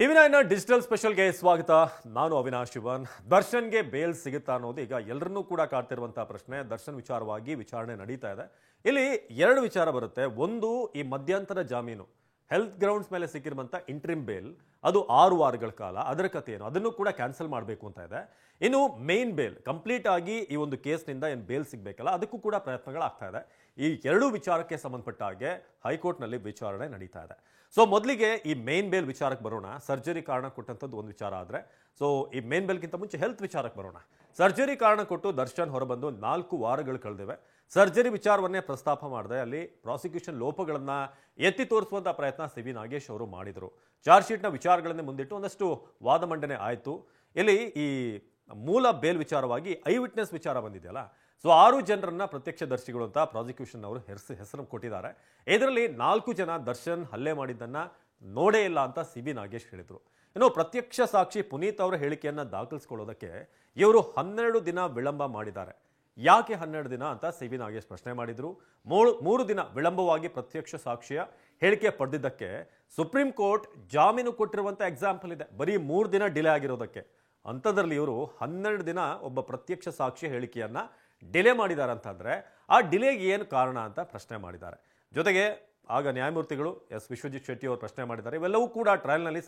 ಟಿವಿ9 digital ಸ್ಪೆಷಲ್ಗೆ ಸ್ವಾಗತ. ನಾನು ಅವಿನಾಶ್ ಶಿವನ್. ದರ್ಶನ್ಗೆ ಬೇಲ್ ಸಿಗುತ್ತಾ ಅನ್ನೋದು ಈಗ ಎಲ್ಲರನ್ನೂ ಕೂಡ ಕಾಡ್ತಿರುವಂತಹ ಪ್ರಶ್ನೆ. ದರ್ಶನ್ ವಿಚಾರವಾಗಿ ವಿಚಾರಣೆ ನಡೀತಾ ಇದೆ. ಇಲ್ಲಿ ಎರಡು ವಿಚಾರ ಬರುತ್ತೆ. ಒಂದು, ಈ ಮಧ್ಯಂತರ ಜಾಮೀನು ಹೆಲ್ತ್ ಗ್ರೌಂಡ್ಸ್ ಮೇಲೆ ಸಿಕ್ಕಿರುವಂತ ಇಂಟ್ರಿಮ್ ಬೇಲ್, ಅದು 6 ವಾರಗಳ ಕಾಲ. ಅದರ ಕಥೆ ಏನು, ಅದನ್ನು ಕೂಡ ಕ್ಯಾನ್ಸಲ್ ಮಾಡಬೇಕು ಅಂತ ಇದೆ. ಇನ್ನು ಮೇನ್ ಬೇಲ್ ಕಂಪ್ಲೀಟ್ ಆಗಿ ಈ ಒಂದು ಕೇಸ್ನಿಂದ ಏನು ಬೇಲ್ ಸಿಗಬೇಕಲ್ಲ, ಅದಕ್ಕೂ ಕೂಡ ಪ್ರಯತ್ನಗಳಾಗ್ತಾ ಇದೆ. ಈ ಎರಡೂ ವಿಚಾರಕ್ಕೆ ಸಂಬಂಧಪಟ್ಟ ಹಾಗೆ ಹೈಕೋರ್ಟ್ನಲ್ಲಿ ವಿಚಾರಣೆ ನಡೀತಾ ಇದೆ. ಸೊ ಮೊದಲಿಗೆ ಈ ಮೇನ್ ಬೇಲ್ ವಿಚಾರಕ್ಕೆ ಬರೋಣ. ಸರ್ಜರಿ ಕಾರಣ ಕೊಟ್ಟಂಥದ್ದು ಒಂದು ವಿಚಾರ ಆದರೆ, ಸೊ ಈ ಮೇನ್ ಬೇಲ್ಗಿಂತ ಮುಂಚೆ ಹೆಲ್ತ್ ವಿಚಾರಕ್ಕೆ ಬರೋಣ. ಸರ್ಜರಿ ಕಾರಣ ಕೊಟ್ಟು ದರ್ಶನ್ ಹೊರಬಂದು 4 ವಾರಗಳು ಕಳೆದಿವೆ. ಸರ್ಜರಿ ವಿಚಾರವನ್ನೇ ಪ್ರಸ್ತಾಪ ಮಾಡಿದೆ. ಅಲ್ಲಿ ಪ್ರಾಸಿಕ್ಯೂಷನ್ ಲೋಪಗಳನ್ನ ಎತ್ತಿ ತೋರಿಸುವಂತಹ ಪ್ರಯತ್ನ ಸಿ.ವಿ. ನಾಗೇಶ್ ಅವರು ಮಾಡಿದರು. ಚಾರ್ಜ್ ಶೀಟ್ನ ವಿಚಾರಗಳನ್ನೇ ಮುಂದಿಟ್ಟು ಒಂದಷ್ಟು ವಾದ ಮಂಡನೆ ಆಯಿತು. ಇಲ್ಲಿ ಈ ಮೂಲ ಬೇಲ್ ವಿಚಾರವಾಗಿ ಐ ವಿಟ್ನೆಸ್ ವಿಚಾರ ಬಂದಿದೆಯಲ್ಲ, ಸೊ 6 ಜನರನ್ನ ಪ್ರತ್ಯಕ್ಷದರ್ಶಿಗಳು ಅಂತ ಪ್ರಾಸಿಕ್ಯೂಷನ್ ಅವರು ಹೆಸರು ಕೊಟ್ಟಿದ್ದಾರೆ. ಇದರಲ್ಲಿ 4 ಜನ ದರ್ಶನ್ ಹಲ್ಲೆ ಮಾಡಿದ್ದನ್ನ ನೋಡೇ ಇಲ್ಲ ಅಂತ ಸಿ.ವಿ. ನಾಗೇಶ್ ಹೇಳಿದರು. ಇನ್ನು ಪ್ರತ್ಯಕ್ಷ ಸಾಕ್ಷಿ ಪುನೀತ್ ಅವರ ಹೇಳಿಕೆಯನ್ನ ದಾಖಲಿಸಿಕೊಳ್ಳೋದಕ್ಕೆ ಇವರು 12 ದಿನ ವಿಳಂಬ ಮಾಡಿದ್ದಾರೆ. ಯಾಕೆ 12 ದಿನ ಅಂತ ಸಿ.ವಿ. ನಾಗೇಶ್ ಪ್ರಶ್ನೆ ಮಾಡಿದ್ರು. 3 ದಿನ ವಿಳಂಬವಾಗಿ ಪ್ರತ್ಯಕ್ಷ ಸಾಕ್ಷಿಯ ಹೇಳಿಕೆ ಪಡೆದಿದ್ದಕ್ಕೆ ಸುಪ್ರೀಂ ಕೋರ್ಟ್ ಜಾಮೀನು ಕೊಟ್ಟಿರುವಂತ ಎಕ್ಸಾಂಪಲ್ ಇದೆ. ಬರೀ 3 ದಿನ ಡಿಲೇ ಆಗಿರೋದಕ್ಕೆ. ಅಂಥದ್ರಲ್ಲಿ ಇವರು 12 ದಿನ ಒಬ್ಬ ಪ್ರತ್ಯಕ್ಷ ಸಾಕ್ಷಿ ಹೇಳಿಕೆಯನ್ನ ಡಿಲೇ ಮಾಡಿದ್ದಾರೆ ಅಂತಂದ್ರೆ ಆ ಡಿಲೇಗೆ ಏನು ಕಾರಣ ಅಂತ ಪ್ರಶ್ನೆ ಮಾಡಿದ್ದಾರೆ. ಜೊತೆಗೆ ಆಗ ನ್ಯಾಯಮೂರ್ತಿಗಳು ಎಸ್ ವಿಶ್ವಜಿತ್ ಶೆಟ್ಟಿ ಅವರು ಪ್ರಶ್ನೆ ಮಾಡಿದ್ದಾರೆ. ಇವೆಲ್ಲವೂ ಕೂಡ ಟ್ರಯಲ್ನಲ್ಲಿ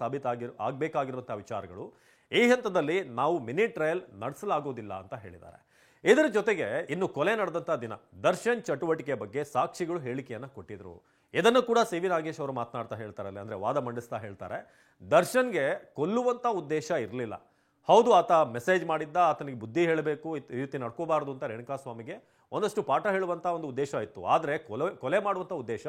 ಆಗಬೇಕಾಗಿರುವಂತಹ ವಿಚಾರಗಳು. ಈ ಹಂತದಲ್ಲಿ ನಾವು ಮಿನಿ ಟ್ರಯಲ್ ನಡೆಸಲಾಗುವುದಿಲ್ಲ ಅಂತ ಹೇಳಿದ್ದಾರೆ. ಇದರ ಜೊತೆಗೆ ಇನ್ನು ಕೊಲೆ ನಡೆದಂತಹ ದಿನ ದರ್ಶನ್ ಚಟುವಟಿಕೆ ಬಗ್ಗೆ ಸಾಕ್ಷಿಗಳು ಹೇಳಿಕೆಯನ್ನು ಕೊಟ್ಟಿದ್ರು. ಇದನ್ನು ಕೂಡ ಸಿ.ವಿ. ನಾಗೇಶ್ ಅವರು ಮಾತನಾಡ್ತಾ ಹೇಳ್ತಾರಲ್ಲ, ಅಂದ್ರೆ ವಾದ ಮಂಡಿಸ್ತಾ ಹೇಳ್ತಾರೆ, ದರ್ಶನ್ಗೆ ಕೊಲ್ಲುವಂತ ಉದ್ದೇಶ ಇರಲಿಲ್ಲ. ಹೌದು, ಆತ ಮೆಸೇಜ್ ಮಾಡಿದ್ದ, ಆತನಿಗೆ ಬುದ್ಧಿ ಹೇಳಬೇಕು, ಈ ರೀತಿ ನಡ್ಕೋಬಾರದು ಅಂತ ರೇಣುಕಾಸ್ವಾಮಿಗೆ ಒಂದಷ್ಟು ಪಾಠ ಹೇಳುವಂತ ಒಂದು ಉದ್ದೇಶ ಇತ್ತು. ಆದರೆ ಕೊಲೆ ಮಾಡುವಂತ ಉದ್ದೇಶ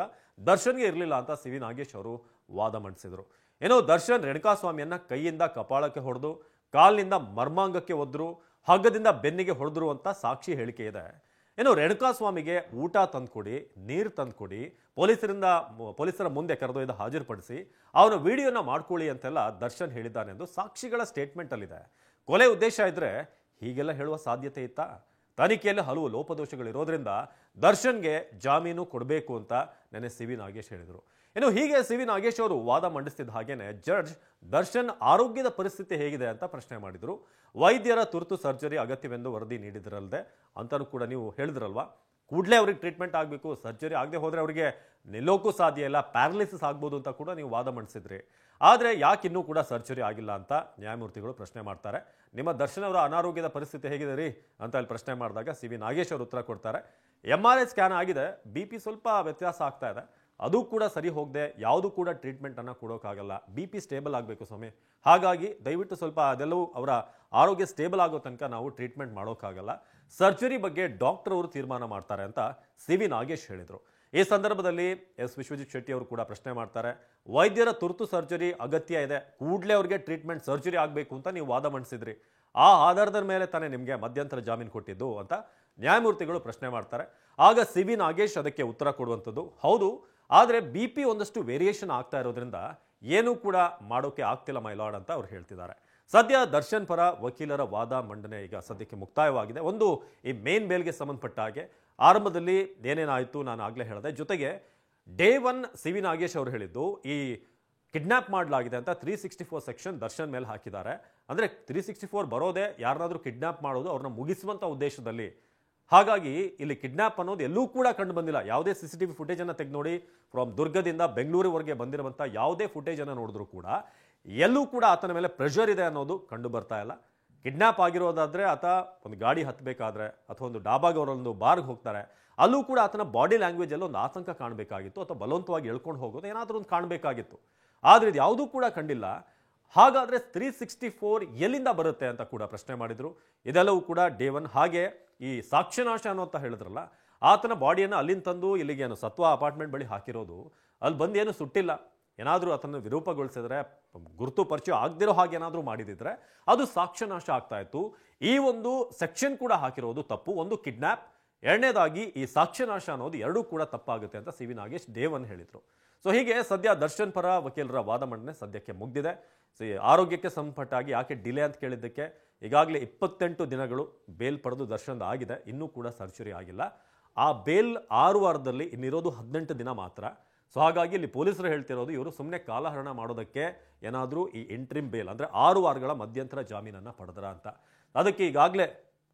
ದರ್ಶನ್ಗೆ ಇರಲಿಲ್ಲ ಅಂತ ಸಿ.ವಿ. ನಾಗೇಶ್ ಅವರು ವಾದ ಮಂಡಿಸಿದ್ರು. ಏನೋ ದರ್ಶನ್ ರೇಣುಕಾಸ್ವಾಮಿಯನ್ನ ಕೈಯಿಂದ ಕಪಾಳಕ್ಕೆ ಹೊಡೆದು, ಕಾಲಿನಿಂದ ಮರ್ಮಾಂಗಕ್ಕೆ ಒದ್ರು, ಹಗ್ಗದಿಂದ ಬೆನ್ನಿಗೆ ಹೊಡೆದ್ರು ಅಂತ ಸಾಕ್ಷಿ ಹೇಳಿಕೆ ಇದೆ. ಏನು ರೇಣುಕಾಸ್ವಾಮಿಗೆ ಊಟ ತಂದ್ಕೊಡಿ, ನೀರು ತಂದ್ಕೊಡಿ, ಪೊಲೀಸರ ಮುಂದೆ ಕರೆದೊಯ್ದು ಹಾಜರುಪಡಿಸಿ ಅವನ ವಿಡಿಯೋನ ಮಾಡ್ಕೊಳ್ಳಿ ಅಂತೆಲ್ಲ ದರ್ಶನ್ ಹೇಳಿದ್ದಾನೆ ಎಂದು ಸಾಕ್ಷಿಗಳ ಸ್ಟೇಟ್ಮೆಂಟ್ ಅಲ್ಲಿದೆ. ಕೊಲೆ ಉದ್ದೇಶ ಇದ್ರೆ ಹೀಗೆಲ್ಲ ಹೇಳುವ ಸಾಧ್ಯತೆ ಇತ್ತಾ? ತನಿಖೆಯಲ್ಲಿ ಹಲವು ಲೋಪದೋಷಗಳಿರೋದ್ರಿಂದ ದರ್ಶನ್ಗೆ ಜಾಮೀನು ಕೊಡಬೇಕು ಅಂತ ನೆನ್ನೆ ಸಿ.ವಿ. ನಾಗೇಶ್ ಹೇಳಿದರು. ಇನ್ನು ಹೀಗೆ ಸಿ.ವಿ. ನಾಗೇಶ್ ಅವರು ವಾದ ಮಂಡಿಸಿದ ಹಾಗೇನೆ ಜಡ್ಜ್ ದರ್ಶನ್ ಆರೋಗ್ಯದ ಪರಿಸ್ಥಿತಿ ಹೇಗಿದೆ ಅಂತ ಪ್ರಶ್ನೆ ಮಾಡಿದ್ರು. ವೈದ್ಯರ ತುರ್ತು ಸರ್ಜರಿ ಅಗತ್ಯವೆಂದು ವರದಿ ನೀಡಿದ್ರಲ್ಲದೆ ಅಂತಾನು ಕೂಡ ನೀವು ಹೇಳಿದ್ರಲ್ವಾ, ಕೂಡಲೇ ಅವ್ರಿಗೆ ಟ್ರೀಟ್ಮೆಂಟ್ ಆಗಬೇಕು, ಸರ್ಜರಿ ಆಗದೆ ಹೋದ್ರೆ ಅವರಿಗೆ ನಿಲ್ಲೋಕ್ಕೂ ಸಾಧ್ಯ ಇಲ್ಲ, ಪ್ಯಾರಲಿಸಿಸ್ ಆಗ್ಬೋದು ಅಂತ ಕೂಡ ನೀವು ವಾದ ಮಂಡಿಸಿದ್ರಿ. ಆದರೆ ಯಾಕೆ ಇನ್ನೂ ಕೂಡ ಸರ್ಜರಿ ಆಗಿಲ್ಲ ಅಂತ ನ್ಯಾಯಮೂರ್ತಿಗಳು ಪ್ರಶ್ನೆ ಮಾಡ್ತಾರೆ. ನಿಮ್ಮ ದರ್ಶನ್ ಅವರ ಅನಾರೋಗ್ಯದ ಪರಿಸ್ಥಿತಿ ಹೇಗಿದೆ ರೀ ಅಂತ ಅಲ್ಲಿ ಪ್ರಶ್ನೆ ಮಾಡಿದಾಗ ಸಿ.ವಿ. ನಾಗೇಶ್ ಅವರು ಉತ್ತರ ಕೊಡ್ತಾರೆ, MRI ಸ್ಕ್ಯಾನ್ ಆಗಿದೆ, BP ಸ್ವಲ್ಪ ವ್ಯತ್ಯಾಸ ಆಗ್ತಾ ಇದೆ, ಅದು ಕೂಡ ಸರಿ ಹೋಗದೆ ಯಾವುದು ಕೂಡ ಟ್ರೀಟ್ಮೆಂಟ್ ಅನ್ನ ಕೊಡೋಕ್ಕಾಗಲ್ಲ, BP ಸ್ಟೇಬಲ್ ಆಗಬೇಕು ಸ್ವಾಮಿ, ಹಾಗಾಗಿ ದಯವಿಟ್ಟು ಸ್ವಲ್ಪ ಅದೆಲ್ಲವೂ ಅವರ ಆರೋಗ್ಯ ಸ್ಟೇಬಲ್ ಆಗೋ ತನಕ ನಾವು ಟ್ರೀಟ್ಮೆಂಟ್ ಮಾಡೋಕ್ಕಾಗಲ್ಲ, ಸರ್ಜರಿ ಬಗ್ಗೆ ಡಾಕ್ಟರ್ ಅವರು ತೀರ್ಮಾನ ಮಾಡ್ತಾರೆ ಅಂತ ಸಿ.ವಿ. ನಾಗೇಶ್ ಹೇಳಿದರು. ಈ ಸಂದರ್ಭದಲ್ಲಿ ಎಸ್ ವಿಶ್ವಜಿತ್ ಶೆಟ್ಟಿ ಅವರು ಕೂಡ ಪ್ರಶ್ನೆ ಮಾಡ್ತಾರೆ, ವೈದ್ಯರ ತುರ್ತು ಸರ್ಜರಿ ಅಗತ್ಯ ಇದೆ, ಕೂಡಲೇ ಅವರಿಗೆ ಟ್ರೀಟ್ಮೆಂಟ್ ಸರ್ಜರಿ ಆಗಬೇಕು ಅಂತ ನೀವು ವಾದ ಮಂಡಿಸಿದ್ರಿ, ಆ ಆಧಾರದ ಮೇಲೆ ತಾನೇ ನಿಮಗೆ ಮಧ್ಯಂತರ ಜಾಮೀನು ಕೊಟ್ಟಿದ್ದು ಅಂತ ನ್ಯಾಯಮೂರ್ತಿಗಳು ಪ್ರಶ್ನೆ ಮಾಡ್ತಾರೆ. ಆಗ ಸಿ.ವಿ. ನಾಗೇಶ್ ಅದಕ್ಕೆ ಉತ್ತರ ಕೊಡುವಂಥದ್ದು, ಹೌದು, ಆದರೆ BP ಒಂದಷ್ಟು ವೇರಿಯೇಷನ್ ಆಗ್ತಾ ಇರೋದ್ರಿಂದ ಏನೂ ಕೂಡ ಮಾಡೋಕೆ ಆಗ್ತಿಲ್ಲ ಮೈಲಾರ್ಡ್ ಅಂತ ಅವ್ರು ಹೇಳ್ತಿದ್ದಾರೆ. ಸದ್ಯ ದರ್ಶನ್ ಪರ ವಕೀಲರ ವಾದ ಮಂಡನೆ ಈಗ ಸದ್ಯಕ್ಕೆ ಮುಕ್ತಾಯವಾಗಿದೆ. ಒಂದು, ಈ ಮೇನ್ ಬೇಲ್ಗೆ ಸಂಬಂಧಪಟ್ಟ ಹಾಗೆ ಆರಂಭದಲ್ಲಿ ಏನೇನಾಯಿತು ನಾನು ಆಗಲೇ ಹೇಳಿದೆ. ಜೊತೆಗೆ ಡೇ 1 ಸಿ.ವಿ. ನಾಗೇಶ್ ಅವರು ಹೇಳಿದ್ದು, ಈ ಕಿಡ್ನಾಪ್ ಮಾಡಲಾಗಿದೆ ಅಂತ 364 ಸೆಕ್ಷನ್ ದರ್ಶನ್ ಮೇಲೆ ಹಾಕಿದ್ದಾರೆ. ಅಂದರೆ 364 ಬರೋದೇ ಯಾರನ್ನಾದ್ರೂ ಕಿಡ್ನಾಪ್ ಮಾಡೋದು ಅವ್ರನ್ನ ಮುಗಿಸುವಂಥ ಉದ್ದೇಶದಲ್ಲಿ. ಹಾಗಾಗಿ ಇಲ್ಲಿ ಕಿಡ್ನಾಪ್ ಅನ್ನೋದು ಎಲ್ಲೂ ಕೂಡ ಕಂಡು ಬಂದಿಲ್ಲ. ಯಾವುದೇ CCTV ಫುಟೇಜ್ ಅನ್ನು ತೆಗೆದು ನೋಡಿ, ಫ್ರಮ್ ದುರ್ಗದಿಂದ ಬೆಂಗಳೂರಿವರೆಗೆ ಬಂದಿರುವಂಥ ಯಾವುದೇ ಫುಟೇಜ್ ಅನ್ನು ನೋಡಿದ್ರು ಕೂಡ ಎಲ್ಲೂ ಕೂಡ ಆತನ ಮೇಲೆ ಪ್ರೆಷರ್ ಇದೆ ಅನ್ನೋದು ಕಂಡು ಬರ್ತಾ ಇಲ್ಲ. ಕಿಡ್ನಾಪ್ ಆಗಿರೋದಾದ್ರೆ ಆತ ಒಂದು ಗಾಡಿ ಹತ್ತಬೇಕಾದ್ರೆ ಅಥವಾ ಒಂದು ಡಾಬಾಗೆ ಅವರೊಂದು ಬಾರ್ಗೆ ಹೋಗ್ತಾರೆ, ಅಲ್ಲೂ ಕೂಡ ಆತನ ಬಾಡಿ ಲ್ಯಾಂಗ್ವೇಜ್ ಅಲ್ಲಿ ಒಂದು ಆತಂಕ ಕಾಣಬೇಕಾಗಿತ್ತು, ಅಥವಾ ಬಲವಂತವಾಗಿ ಎಳ್ಕೊಂಡು ಹೋಗೋದು ಏನಾದರೂ ಒಂದು ಕಾಣಬೇಕಾಗಿತ್ತು. ಆದರೆ ಇದು ಯಾವುದೂ ಕೂಡ ಕಂಡಿಲ್ಲ. ಹಾಗಾದ್ರೆ 364 ಎಲ್ಲಿಂದ ಬರುತ್ತೆ ಅಂತ ಕೂಡ ಪ್ರಶ್ನೆ ಮಾಡಿದ್ರು. ಇದೆಲ್ಲವೂ ಕೂಡ ಡೇ 1. ಹಾಗೆ ಈ ಸಾಕ್ಷ್ಯನಾಶ ಅನ್ನೋಂತ ಹೇಳಿದ್ರಲ್ಲ, ಆತನ ಬಾಡಿಯನ್ನು ಅಲ್ಲಿಂದ ತಂದು ಇಲ್ಲಿಗೆ ಏನು ಸತ್ವ ಅಪಾರ್ಟ್ಮೆಂಟ್ ಬಳಿ ಹಾಕಿರೋದು, ಅಲ್ಲಿ ಬಂದು ಏನು ಸುಟ್ಟಿಲ್ಲ, ಏನಾದರೂ ಆತನ ವಿರೂಪಗೊಳಿಸಿದ್ರೆ, ಗುರುತು ಪರಿಚಯ ಆಗದಿರೋ ಹಾಗೆ ಏನಾದರೂ ಮಾಡಿದಿದ್ರೆ ಅದು ಸಾಕ್ಷ್ಯನಾಶ ಆಗ್ತಾ ಇತ್ತು. ಈ ಒಂದು ಸೆಕ್ಷನ್ ಕೂಡ ಹಾಕಿರೋದು ತಪ್ಪು. ಒಂದು ಕಿಡ್ನಾಪ್, ಎರಡನೇದಾಗಿ ಈ ಸಾಕ್ಷ್ಯನಾಶ ಅನ್ನೋದು ಎರಡೂ ಕೂಡ ತಪ್ಪಾಗುತ್ತೆ ಅಂತ ಸಿ.ವಿ. ನಾಗೇಶ್ ಡೇ 1 ಹೇಳಿದ್ರು. ಸೊ ಹೀಗೆ ಸದ್ಯ ದರ್ಶನ್ ಪರ ವಕೀಲರ ವಾದ ಮಂಡನೆ ಸದ್ಯಕ್ಕೆ ಮುಗ್ದಿದೆ. ಆರೋಗ್ಯಕ್ಕೆ ಸಂಬಂಧಪಟ್ಟಾಗಿ ಯಾಕೆ ಡಿಲೇ ಅಂತ ಕೇಳಿದ್ದಕ್ಕೆ ಈಗಾಗಲೇ 28 ದಿನಗಳು ಬೇಲ್ ಪಡೆದು ದರ್ಶನ್ ಆಗಿದೆ, ಇನ್ನೂ ಕೂಡ ಸರ್ಜರಿ ಆಗಿಲ್ಲ. ಆ ಬೇಲ್ 6 ವಾರದಲ್ಲಿ ಇನ್ನಿರೋದು 18 ದಿನ ಮಾತ್ರ. ಸೊ ಹಾಗಾಗಿ ಇಲ್ಲಿ ಪೊಲೀಸರು ಹೇಳ್ತಿರೋದು ಇವರು ಸುಮ್ಮನೆ ಕಾಲಹರಣ ಮಾಡೋದಕ್ಕೆ ಏನಾದರೂ ಈ ಇಂಟ್ರಿಮ್ ಬೇಲ್ ಅಂದರೆ 6 ವಾರಗಳ ಮಧ್ಯಂತರ ಜಾಮೀನನ್ನು ಪಡೆದರ ಅಂತ. ಅದಕ್ಕೆ ಈಗಾಗಲೇ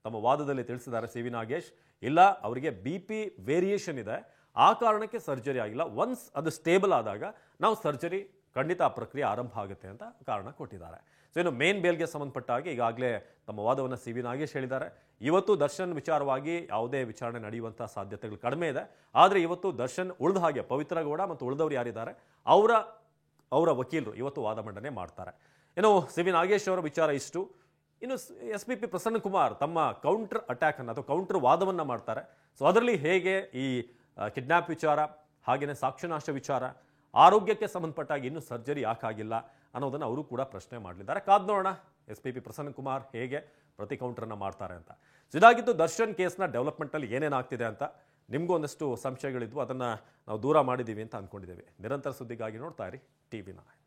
ತಮ್ಮ ವಾದದಲ್ಲಿ ತಿಳಿಸಿದ್ದಾರೆ ಸಿ ವಿ ನಾಗೇಶ್, ಇಲ್ಲ ಅವರಿಗೆ BP ವೇರಿಯೇಷನ್ ಇದೆ, ಆ ಕಾರಣಕ್ಕೆ ಸರ್ಜರಿ ಆಗಿಲ್ಲ, ಒನ್ಸ್ ಅದು ಸ್ಟೇಬಲ್ ಆದಾಗ ನಾವು ಸರ್ಜರಿ ಖಂಡಿತ ಆ ಪ್ರಕ್ರಿಯೆ ಆರಂಭ ಆಗುತ್ತೆ ಅಂತ ಕಾರಣ ಕೊಟ್ಟಿದ್ದಾರೆ. ಸೊ ಇನ್ನು ಮೇನ್ ಬೇಲ್ಗೆ ಸಂಬಂಧಪಟ್ಟ ಹಾಗೆ ಈಗಾಗಲೇ ತಮ್ಮ ವಾದವನ್ನು ಸಿ ವಿ ನಾಗೇಶ್ ಹೇಳಿದ್ದಾರೆ. ಇವತ್ತು ದರ್ಶನ್ ವಿಚಾರವಾಗಿ ಯಾವುದೇ ವಿಚಾರಣೆ ನಡೆಯುವಂಥ ಸಾಧ್ಯತೆಗಳು ಕಡಿಮೆ ಇದೆ. ಆದರೆ ಇವತ್ತು ದರ್ಶನ್ ಉಳಿದ ಹಾಗೆ ಪವಿತ್ರ ಗೌಡ ಮತ್ತು ಉಳಿದವರು ಯಾರಿದ್ದಾರೆ ಅವರ ವಕೀಲರು ಇವತ್ತು ವಾದ ಮಂಡನೆ ಮಾಡ್ತಾರೆ. ಇನ್ನು ಸಿ ವಿ ನಾಗೇಶ್ ಅವರ ವಿಚಾರ ಇಷ್ಟು. ಇನ್ನು SP ಪ್ರಸನ್ನ ಕುಮಾರ್ ತಮ್ಮ ಕೌಂಟರ್ ಅಟ್ಯಾಕ್ ಅನ್ನು ಅಥವಾ ಕೌಂಟರ್ ವಾದವನ್ನು ಮಾಡ್ತಾರೆ. ಸೊ ಅದರಲ್ಲಿ ಹೇಗೆ ಈ ಕಿಡ್ನಾಪ್ ವಿಚಾರ, ಹಾಗೆಯೇ ಸಾಕ್ಷ್ಯನಾಶ ವಿಚಾರ, ಆರೋಗ್ಯಕ್ಕೆ ಸಂಬಂಧಪಟ್ಟಾಗಿ ಇನ್ನೂ ಸರ್ಜರಿ ಯಾಕಾಗಿಲ್ಲ ಅನ್ನೋದನ್ನು ಅವರು ಕೂಡ ಪ್ರಶ್ನೆ ಮಾಡಲಿದ್ದಾರೆ. ಕಾದ್ ನೋಡೋಣ SP ಪ್ರಸನ್ನ ಕುಮಾರ್ ಹೇಗೆ ಪ್ರತಿ ಕೌಂಟರನ್ನು ಮಾಡ್ತಾರೆ ಅಂತ. ಇದಾಗಿದ್ದು ದರ್ಶನ್ ಕೇಸ್ನ ಡೆವಲಪ್ಮೆಂಟಲ್ಲಿ ಏನೇನಾಗ್ತಿದೆ ಅಂತ. ನಿಮಗೂ ಒಂದಷ್ಟು ಸಂಶಯಗಳಿದ್ವು, ಅದನ್ನು ನಾವು ದೂರ ಮಾಡಿದ್ದೀವಿ ಅಂತ ಅಂದ್ಕೊಂಡಿದ್ದೇವೆ. ನಿರಂತರ ಸುದ್ದಿಗಾಗಿ ನೋಡ್ತಾ ಇರಿ TV9.